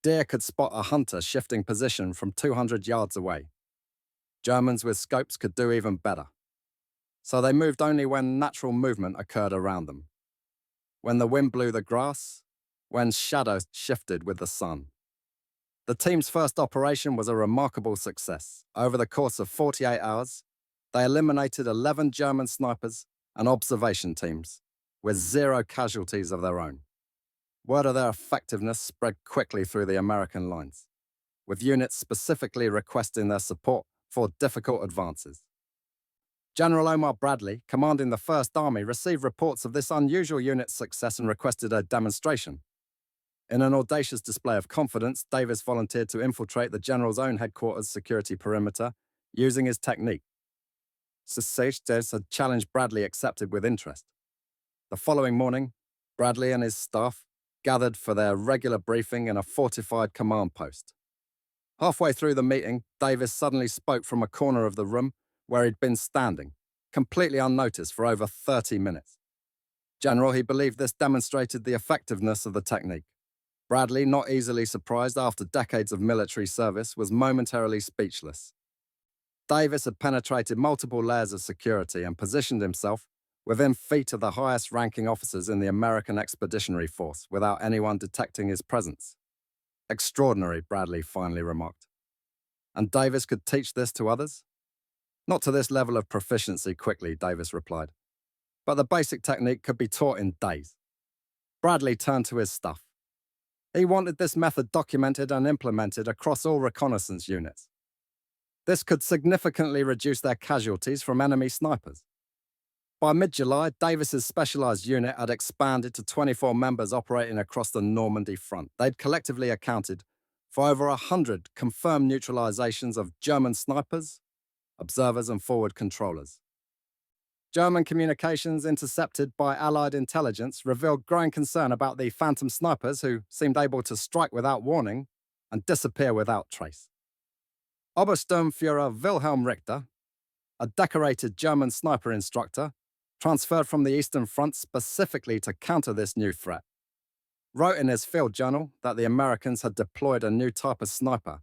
Deer could spot a hunter shifting position from 200 yards away. Germans with scopes could do even better. So they moved only when natural movement occurred around them. When the wind blew the grass, when shadows shifted with the sun. The team's first operation was a remarkable success. Over the course of 48 hours, they eliminated 11 German snipers and observation teams, with 0 casualties of their own. Word of their effectiveness spread quickly through the American lines, with units specifically requesting their support for difficult advances. General Omar Bradley, commanding the 1st Army, received reports of this unusual unit's success and requested a demonstration. In an audacious display of confidence, Davis volunteered to infiltrate the general's own headquarters security perimeter using his technique. Davis had challenged Bradley accepted with interest. The following morning, Bradley and his staff gathered for their regular briefing in a fortified command post. Halfway through the meeting, Davis suddenly spoke from a corner of the room where he'd been standing, completely unnoticed for over 30 minutes. General, he believed this demonstrated the effectiveness of the technique. Bradley, not easily surprised after decades of military service, was momentarily speechless. Davis had penetrated multiple layers of security and positioned himself within feet of the highest-ranking officers in the American Expeditionary Force without anyone detecting his presence. Extraordinary, Bradley finally remarked. And Davis could teach this to others? Not to this level of proficiency quickly, Davis replied. But the basic technique could be taught in days. Bradley turned to his stuff. He wanted this method documented and implemented across all reconnaissance units. This could significantly reduce their casualties from enemy snipers. By mid-July, Davis's specialized unit had expanded to 24 members operating across the Normandy front. They'd collectively accounted for over 100 confirmed neutralizations of German snipers, observers, and forward controllers. German communications intercepted by Allied intelligence revealed growing concern about the phantom snipers who seemed able to strike without warning and disappear without trace. Obersturmführer Wilhelm Richter, a decorated German sniper instructor, transferred from the Eastern Front specifically to counter this new threat, wrote in his field journal that the Americans had deployed a new type of sniper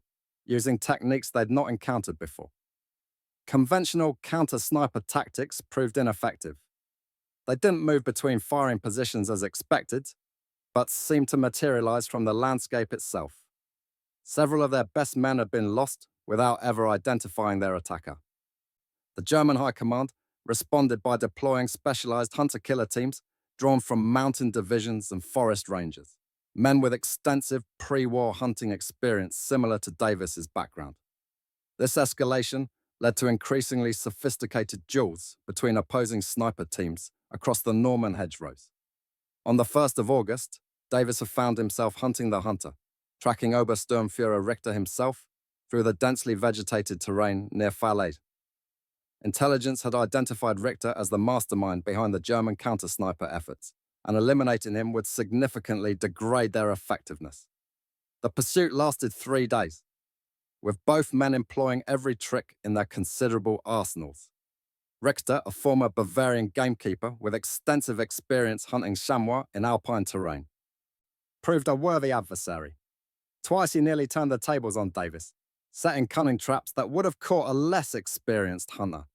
using techniques they'd not encountered before. Conventional counter-sniper tactics proved ineffective. They didn't move between firing positions as expected, but seemed to materialize from the landscape itself. Several of their best men had been lost without ever identifying their attacker. The German High Command responded by deploying specialized hunter-killer teams drawn from mountain divisions and forest rangers, men with extensive pre-war hunting experience similar to Davis's background. This escalation led to increasingly sophisticated duels between opposing sniper teams across the Norman hedgerows. On the 1st of August, Davis had found himself hunting the hunter, tracking Obersturmführer Richter himself through the densely vegetated terrain near Falaise. Intelligence had identified Richter as the mastermind behind the German counter-sniper efforts, and eliminating him would significantly degrade their effectiveness. The pursuit lasted 3 days, with both men employing every trick in their considerable arsenals. Richter, a former Bavarian gamekeeper with extensive experience hunting chamois in alpine terrain, proved a worthy adversary. Twice he nearly turned the tables on Davis, setting cunning traps that would have caught a less experienced hunter.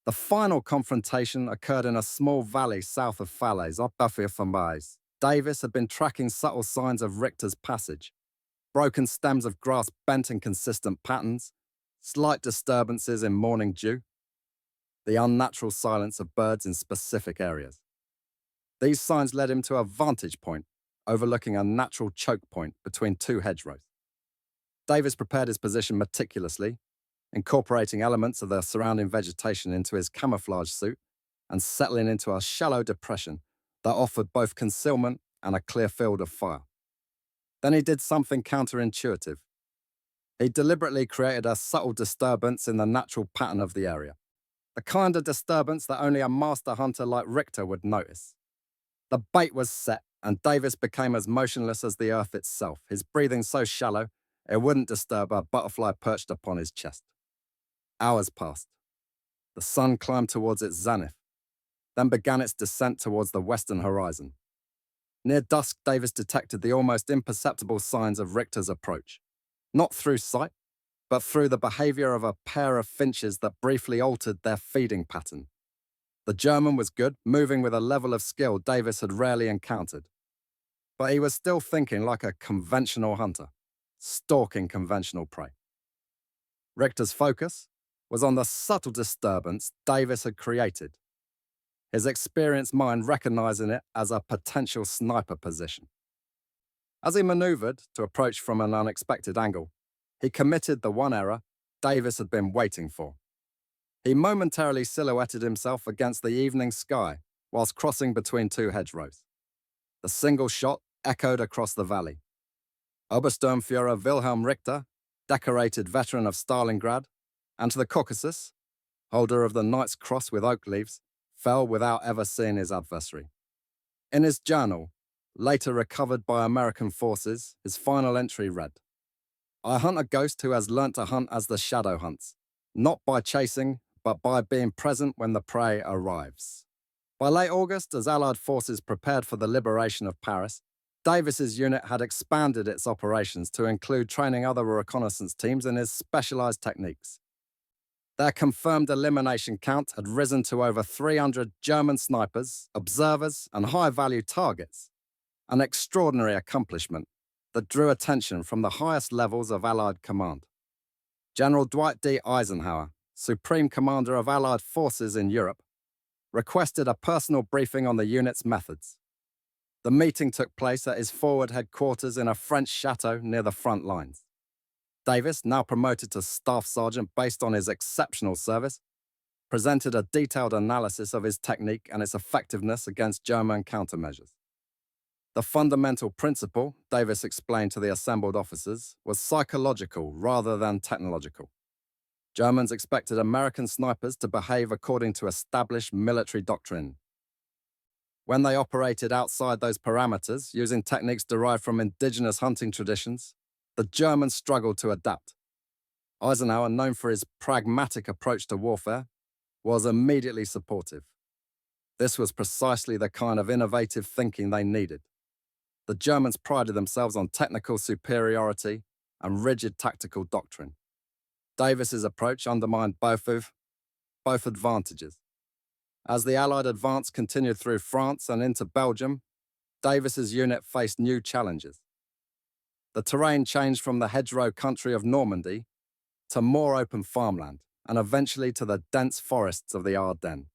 The final confrontation occurred in a small valley south of Falaise, up Falaise. Davis had been tracking subtle signs of Richter's passage: broken stems of grass bent in consistent patterns, slight disturbances in morning dew, the unnatural silence of birds in specific areas. These signs led him to a vantage point overlooking a natural choke point between two hedgerows. Davis prepared his position meticulously, incorporating elements of the surrounding vegetation into his camouflage suit and settling into a shallow depression that offered both concealment and a clear field of fire. Then he did something counterintuitive. He deliberately created a subtle disturbance in the natural pattern of the area, the kind of disturbance that only a master hunter like Richter would notice. The bait was set, and Davis became as motionless as the earth itself, his breathing so shallow it wouldn't disturb a butterfly perched upon his chest. Hours passed. The sun climbed towards its zenith, then began its descent towards the western horizon. Near dusk, Davis detected the almost imperceptible signs of Richter's approach, not through sight, but through the behavior of a pair of finches that briefly altered their feeding pattern. The German was good, moving with a level of skill Davis had rarely encountered. But he was still thinking like a conventional hunter, stalking conventional prey. Richter's focus was on the subtle disturbance Davis had created, his experienced mind recognizing it as a potential sniper position. As he maneuvered to approach from an unexpected angle, he committed the one error Davis had been waiting for. He momentarily silhouetted himself against the evening sky whilst crossing between two hedgerows. The single shot echoed across the valley. Obersturmführer Wilhelm Richter, decorated veteran of Stalingrad, and to the Caucasus, holder of the Knight's Cross with oak leaves, fell without ever seeing his adversary. In his journal, later recovered by American forces, his final entry read, "I hunt a ghost who has learnt to hunt as the shadow hunts, not by chasing, but by being present when the prey arrives." By late August, as Allied forces prepared for the liberation of Paris, Davis's unit had expanded its operations to include training other reconnaissance teams in his specialized techniques. Their confirmed elimination count had risen to over 300 German snipers, observers, and high-value targets, an extraordinary accomplishment that drew attention from the highest levels of Allied command. General Dwight D. Eisenhower, Supreme Commander of Allied forces in Europe, requested a personal briefing on the unit's methods. The meeting took place at his forward headquarters in a French chateau near the front lines. Davis, now promoted to staff sergeant based on his exceptional service, presented a detailed analysis of his technique and its effectiveness against German countermeasures. The fundamental principle, Davis explained to the assembled officers, was psychological rather than technological. Germans expected American snipers to behave according to established military doctrine. When they operated outside those parameters, using techniques derived from indigenous hunting traditions, the Germans struggled to adapt. Eisenhower, known for his pragmatic approach to warfare, was immediately supportive. This was precisely the kind of innovative thinking they needed. The Germans prided themselves on technical superiority and rigid tactical doctrine. Davis's approach undermined both advantages. As the Allied advance continued through France and into Belgium, Davis's unit faced new challenges. The terrain changed from the hedgerow country of Normandy to more open farmland, and eventually to the dense forests of the Ardennes.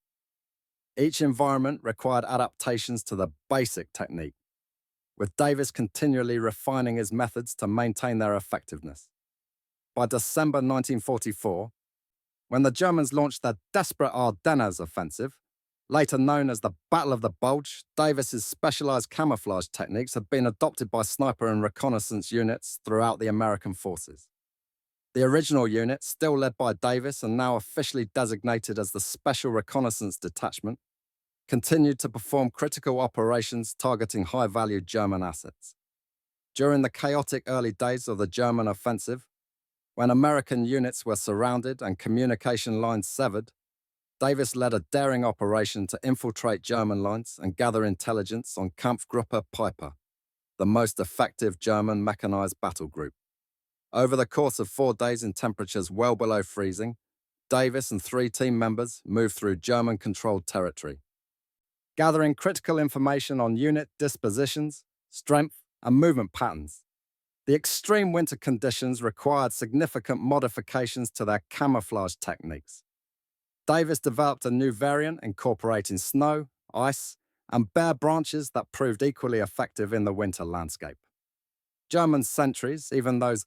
Each environment required adaptations to the basic technique, with Davis continually refining his methods to maintain their effectiveness. By December 1944, when the Germans launched their desperate Ardennes offensive, later known as the Battle of the Bulge, Davis's specialized camouflage techniques had been adopted by sniper and reconnaissance units throughout the American forces. The original unit, still led by Davis and now officially designated as the Special Reconnaissance Detachment, continued to perform critical operations targeting high-value German assets. During the chaotic early days of the German offensive, when American units were surrounded and communication lines severed, Davis led a daring operation to infiltrate German lines and gather intelligence on Kampfgruppe Piper, the most effective German mechanized battle group. Over the course of 4 days in temperatures well below freezing, Davis and 3 team members moved through German-controlled territory, gathering critical information on unit dispositions, strength, and movement patterns. The extreme winter conditions required significant modifications to their camouflage techniques. Davis developed a new variant incorporating snow, ice, and bare branches that proved equally effective in the winter landscape. German sentries, even those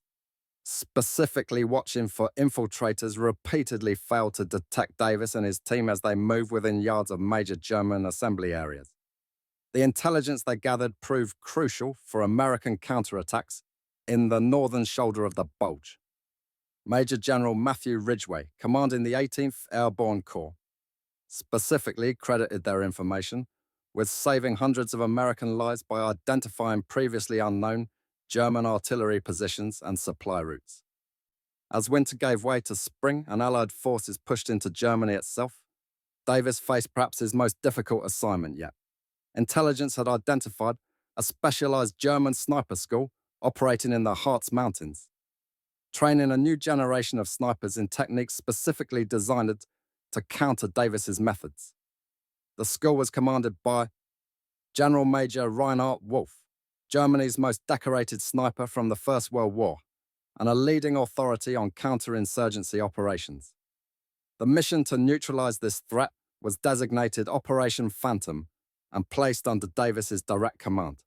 specifically watching for infiltrators, repeatedly failed to detect Davis and his team as they moved within yards of major German assembly areas. The intelligence they gathered proved crucial for American counterattacks in the northern shoulder of the Bulge. Major General Matthew Ridgway, commanding the 18th Airborne Corps, specifically credited their information with saving hundreds of American lives by identifying previously unknown German artillery positions and supply routes. As winter gave way to spring and Allied forces pushed into Germany itself, Davis faced perhaps his most difficult assignment yet. Intelligence had identified a specialized German sniper school operating in the Harz Mountains, training a new generation of snipers in techniques specifically designed to counter Davis's methods. The school was commanded by General Major Reinhard Wolf, Germany's most decorated sniper from the First World War, and a leading authority on counterinsurgency operations. The mission to neutralize this threat was designated Operation Phantom and placed under Davis's direct command.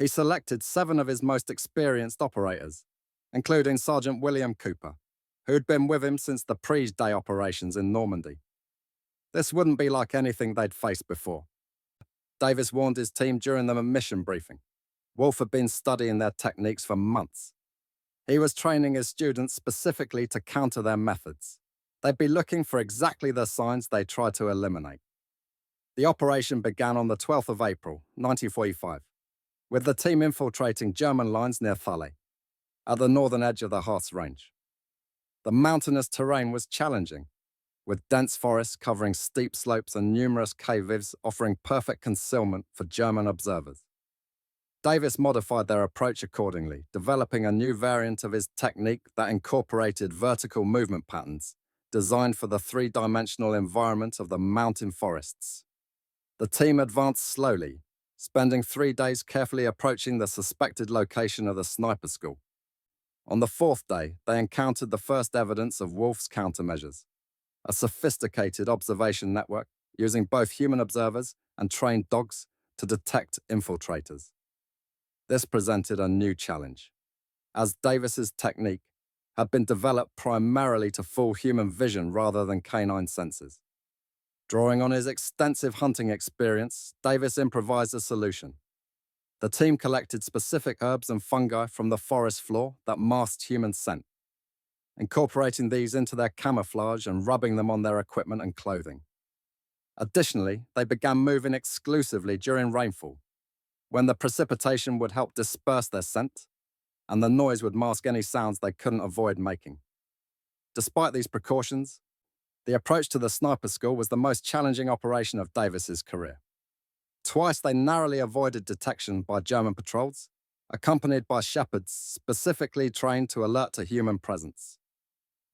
He selected 7 of his most experienced operators, including Sergeant William Cooper, who'd been with him since the pre-day operations in Normandy. This wouldn't be like anything they'd faced before. Davis warned his team during the mission briefing. Wolf had been studying their techniques for months. He was training his students specifically to counter their methods. They'd be looking for exactly the signs they tried to eliminate. The operation began on the 12th of April, 1945, with the team infiltrating German lines near Thalle, at the northern edge of the Harz Range. The mountainous terrain was challenging, with dense forests covering steep slopes and numerous cave-ins offering perfect concealment for German observers. Davis modified their approach accordingly, developing a new variant of his technique that incorporated vertical movement patterns designed for the 3-dimensional environment of the mountain forests. The team advanced slowly, spending 3 days carefully approaching the suspected location of the sniper school. On the 4th day, they encountered the first evidence of Wolf's countermeasures, a sophisticated observation network using both human observers and trained dogs to detect infiltrators. This presented a new challenge, as Davis's technique had been developed primarily to fool human vision rather than canine senses. Drawing on his extensive hunting experience, Davis improvised a solution. The team collected specific herbs and fungi from the forest floor that masked human scent, incorporating these into their camouflage and rubbing them on their equipment and clothing. Additionally, they began moving exclusively during rainfall, when the precipitation would help disperse their scent, and the noise would mask any sounds they couldn't avoid making. Despite these precautions, the approach to the sniper school was the most challenging operation of Davis's career. Twice they narrowly avoided detection by German patrols, accompanied by shepherds specifically trained to alert to human presence.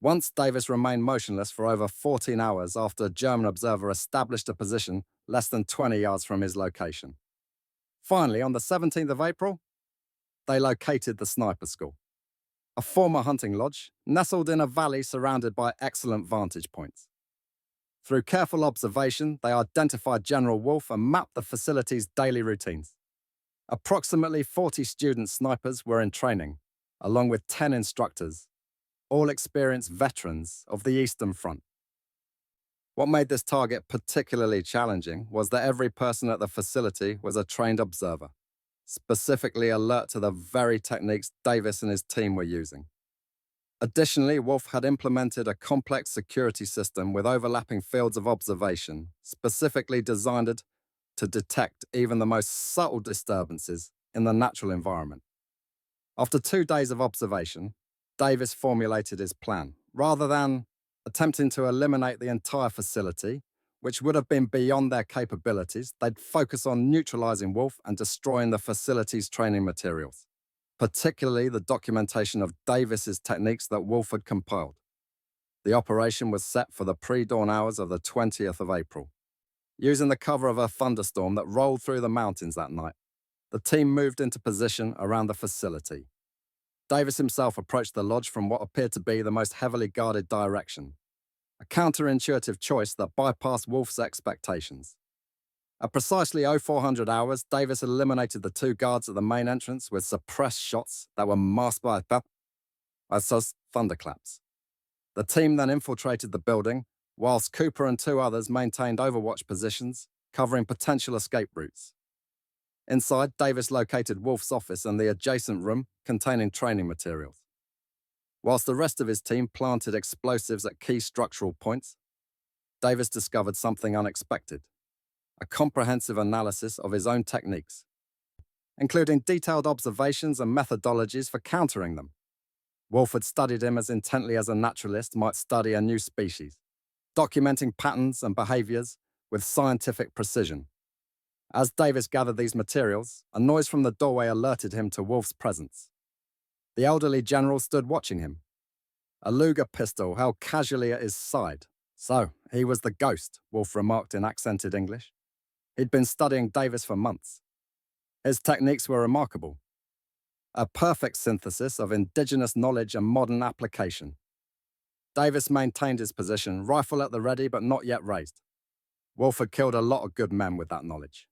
Once Davis remained motionless for over 14 hours after a German observer established a position less than 20 yards from his location. Finally, on the 17th of April, they located the sniper school, a former hunting lodge nestled in a valley surrounded by excellent vantage points. Through careful observation, they identified General Wolf and mapped the facility's daily routines. Approximately 40 student snipers were in training, along with 10 instructors, all experienced veterans of the Eastern Front. What made this target particularly challenging was that every person at the facility was a trained observer, specifically alert to the very techniques Davis and his team were using. Additionally, Wolf had implemented a complex security system with overlapping fields of observation, specifically designed to detect even the most subtle disturbances in the natural environment. After 2 days of observation, Davis formulated his plan. Rather than attempting to eliminate the entire facility, which would have been beyond their capabilities, they'd focus on neutralizing Wolf and destroying the facility's training materials, particularly the documentation of Davis's techniques that Wolf had compiled. The operation was set for the pre-dawn hours of the 20th of April. Using the cover of a thunderstorm that rolled through the mountains that night, the team moved into position around the facility. Davis himself approached the lodge from what appeared to be the most heavily guarded direction, a counterintuitive choice that bypassed Wolf's expectations. At precisely 0400 hours, Davis eliminated the 2 guards at the main entrance with suppressed shots that were masked by thunderclaps. The team then infiltrated the building, whilst Cooper and 2 others maintained overwatch positions, covering potential escape routes. Inside, Davis located Wolf's office and the adjacent room containing training materials. Whilst the rest of his team planted explosives at key structural points, Davis discovered something unexpected: a comprehensive analysis of his own techniques, including detailed observations and methodologies for countering them. Wolf had studied him as intently as a naturalist might study a new species, documenting patterns and behaviors with scientific precision. As Davis gathered these materials, a noise from the doorway alerted him to Wolf's presence. The elderly general stood watching him, a Luger pistol held casually at his side. So, he was the ghost, Wolf remarked in accented English. He'd been studying Davis for months. His techniques were remarkable, a perfect synthesis of indigenous knowledge and modern application. Davis maintained his position, rifle at the ready but not yet raised. Wolf had killed a lot of good men with that knowledge.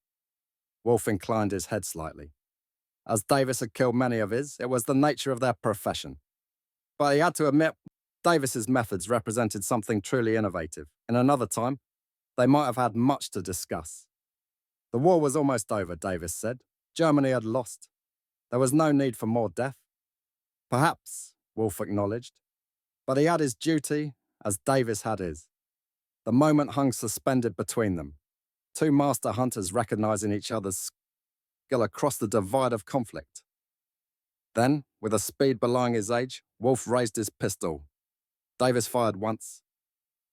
Wolf inclined his head slightly. As Davis had killed many of his, it was the nature of their profession. But he had to admit, Davis's methods represented something truly innovative. In another time, they might have had much to discuss. The war was almost over, Davis said. Germany had lost. There was no need for more death. Perhaps, Wolf acknowledged, but he had his duty as Davis had his. The moment hung suspended between them, 2 master hunters recognizing each other's skill across the divide of conflict. Then, with a speed belying his age, Wolf raised his pistol. Davis fired once.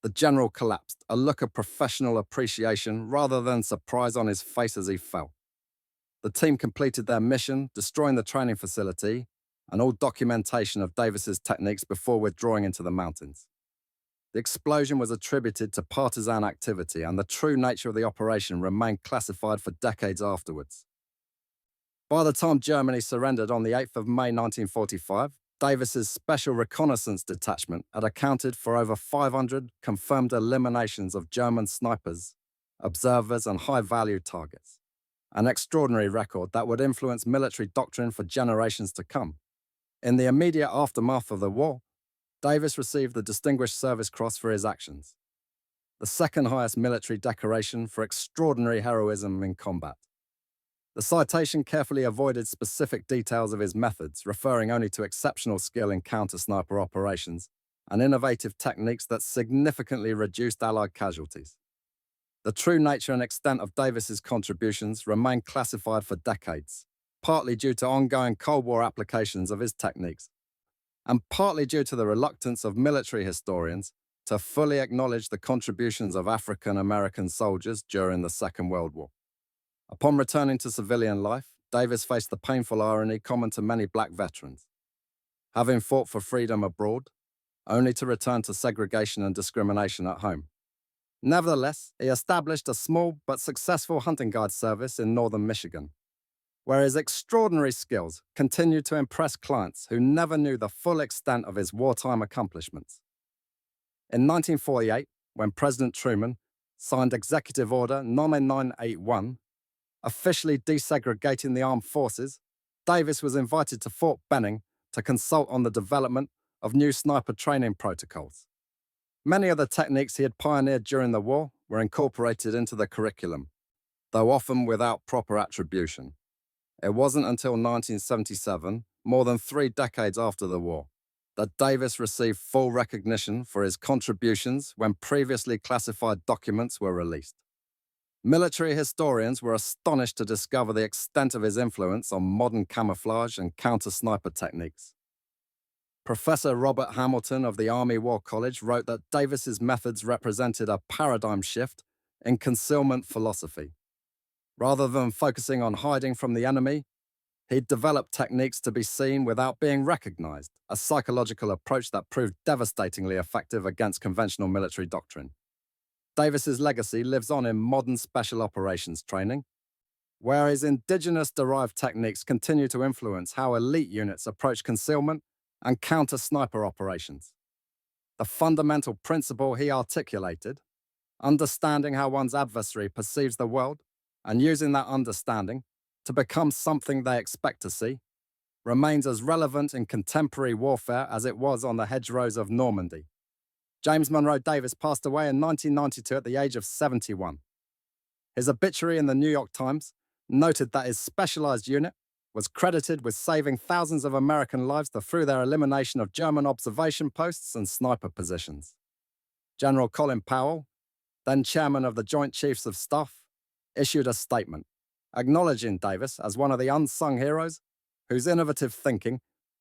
The general collapsed, a look of professional appreciation rather than surprise on his face as he fell. The team completed their mission, destroying the training facility and all documentation of Davis's techniques before withdrawing into the mountains. The explosion was attributed to partisan activity, and the true nature of the operation remained classified for decades afterwards. By the time Germany surrendered on the 8th of May 1945, Davis's Special Reconnaissance Detachment had accounted for over 500 confirmed eliminations of German snipers, observers, and high-value targets. an extraordinary record that would influence military doctrine for generations to come. In the immediate aftermath of the war, Davis received the Distinguished Service Cross for his actions, the second highest military decoration for extraordinary heroism in combat. The citation carefully avoided specific details of his methods, referring only to exceptional skill in counter-sniper operations and innovative techniques that significantly reduced Allied casualties. The true nature and extent of Davis's contributions remain classified for decades, partly due to ongoing Cold War applications of his techniques, and partly due to the reluctance of military historians to fully acknowledge the contributions of African American soldiers during the Second World War. Upon returning to civilian life, Davis faced the painful irony common to many black veterans. Having fought for freedom abroad, only to return to segregation and discrimination at home. Nevertheless, he established a small but successful hunting guide service in northern Michigan, where his extraordinary skills continued to impress clients who never knew the full extent of his wartime accomplishments. In 1948, when President Truman signed Executive Order No. 981, officially desegregating the armed forces, Davis was invited to Fort Benning to consult on the development of new sniper training protocols. Many of the techniques he had pioneered during the war were incorporated into the curriculum, though often without proper attribution. It wasn't until 1977, more than 3 decades after the war, that Davis received full recognition for his contributions when previously classified documents were released. Military historians were astonished to discover the extent of his influence on modern camouflage and counter-sniper techniques. Professor Robert Hamilton of the Army War College wrote that Davis's methods represented a paradigm shift in concealment philosophy. Rather than focusing on hiding from the enemy, he developed techniques to be seen without being recognized, a psychological approach that proved devastatingly effective against conventional military doctrine. Davis's legacy lives on in modern special operations training, where his indigenous-derived techniques continue to influence how elite units approach concealment and counter-sniper operations. The fundamental principle he articulated, understanding how one's adversary perceives the world and using that understanding to become something they expect to see, remains as relevant in contemporary warfare as it was on the hedgerows of Normandy. James Monroe Davis passed away in 1992 at the age of 71. His obituary in the New York Times noted that his specialized unit was credited with saving thousands of American lives through their elimination of German observation posts and sniper positions. General Colin Powell, then chairman of the Joint Chiefs of Staff, issued a statement acknowledging Davis as one of the unsung heroes whose innovative thinking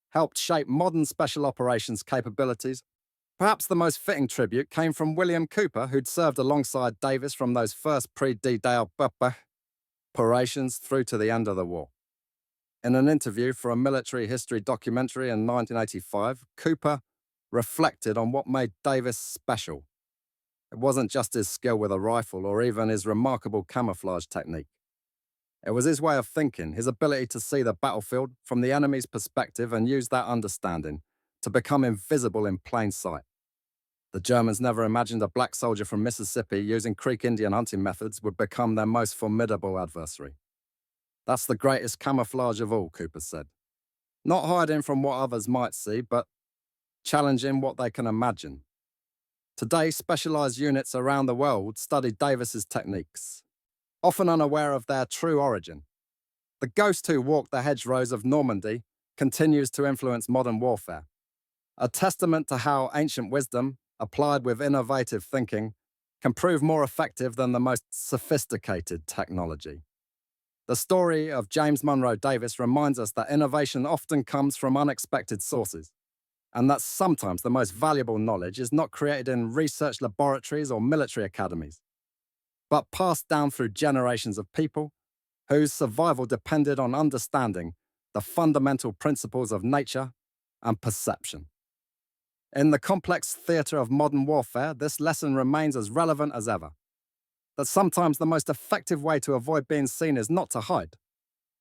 helped shape modern special operations capabilities. Perhaps the most fitting tribute came from William Cooper, who'd served alongside Davis from those first pre-D-Day operations through to the end of the war. In an interview for a military history documentary in 1985, Cooper reflected on what made Davis special. It wasn't just his skill with a rifle or even his remarkable camouflage technique. It was his way of thinking, his ability to see the battlefield from the enemy's perspective and use that understanding to become invisible in plain sight. The Germans never imagined a black soldier from Mississippi using Creek Indian hunting methods would become their most formidable adversary. That's the greatest camouflage of all, Cooper said. Not hiding from what others might see, but challenging what they can imagine. Today, specialized units around the world study Davis's techniques, often unaware of their true origin. The ghost who walked the hedgerows of Normandy continues to influence modern warfare, a testament to how ancient wisdom, applied with innovative thinking, can prove more effective than the most sophisticated technology. The story of James Monroe Davis reminds us that innovation often comes from unexpected sources, and that sometimes the most valuable knowledge is not created in research laboratories or military academies, but passed down through generations of people whose survival depended on understanding the fundamental principles of nature and perception. In the complex theatre of modern warfare, this lesson remains as relevant as ever. That sometimes the most effective way to avoid being seen is not to hide,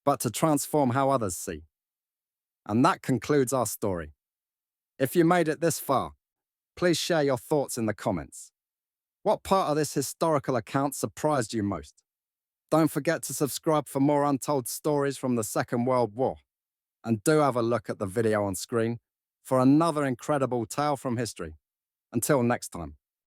but to transform how others see. And that concludes our story. If you made it this far, please share your thoughts in the comments. What part of this historical account surprised you most? Don't forget to subscribe for more untold stories from the Second World War. And do have a look at the video on screen for another incredible tale from history. Until next time.